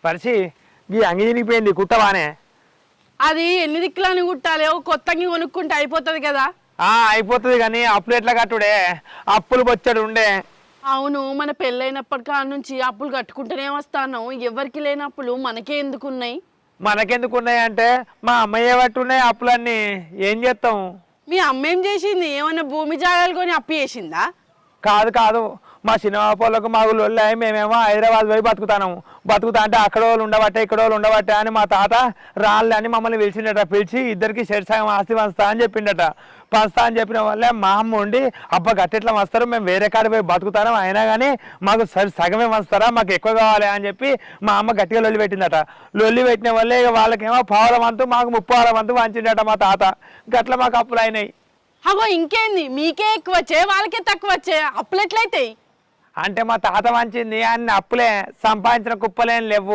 పరిచి ఈ అంగి చినిగిపోయింది కుట్టవానే. అది ఎన్ని దిక్కులని కుట్టాలి? కొత్త అంగి కొనుక్కుంటే అయిపోతుంది కదా. అయిపోతుంది కానీ అప్పులు ఎట్లా కట్టుడే? అప్పులు బొచ్చడు ఉండే. అవును, మన పెళ్ళైనప్పటి కాడ నుంచి అప్పులు కట్టుకుంటూనే వస్తాను. ఎవరికి లేని అప్పులు మనకే ఎందుకున్నాయి? మనకెందుకు ఉన్నాయంటే మా అమ్మయ్య పట్టున్నాయి అప్పులన్నీ. ఏం చేస్తాం? మీ అమ్మ ఏం చేసింది? ఏమన్నా భూమి జాగాలు కొని అప్పు చేసిందా? కాదు కాదు, మా సినిమా పోలకు మాకు లొల్లాయి. మేమేమో హైదరాబాద్ పోయి బతుకుతా అంటే అక్కడ వాళ్ళు ఉండబట్టే ఇక్కడ వాళ్ళు ఉండబట్టే అని మా తాత రాళ్ళని అని మమ్మల్ని పిలిచిండట. పిలిచి ఇద్దరికి సగం ఆస్తి పంచుతా అని చెప్పిండట. పంచుతా అని చెప్పిన వల్లే మా అమ్మ ఉండి అబ్బా గట్టెట్లా వస్తారు, మేము వేరే కాడ పోయి బతుకుతాను, అయినా కానీ మాకు సగమే వస్తారా, మాకు ఎక్కువ కావాలి అని చెప్పి మా అమ్మ గట్టిగా లొల్లి పెట్టిందట. లొల్లి పెట్టిన వల్లే ఇక వాళ్ళకేమో పావుల వంతు మాకు 30 వంతు పంచిండట మా తాత. గట్ల మాకు అప్పులు అయినాయి. అగో ఇంకేంది, మీకే ఎక్కువ వచ్చే వాళ్ళకే తక్కువ వచ్చే అప్పులు ఎట్లయితాయి? అంటే మా తాత వంచింది అన్ని అప్పులే, సంపాదించిన కుప్పలేం లేవు.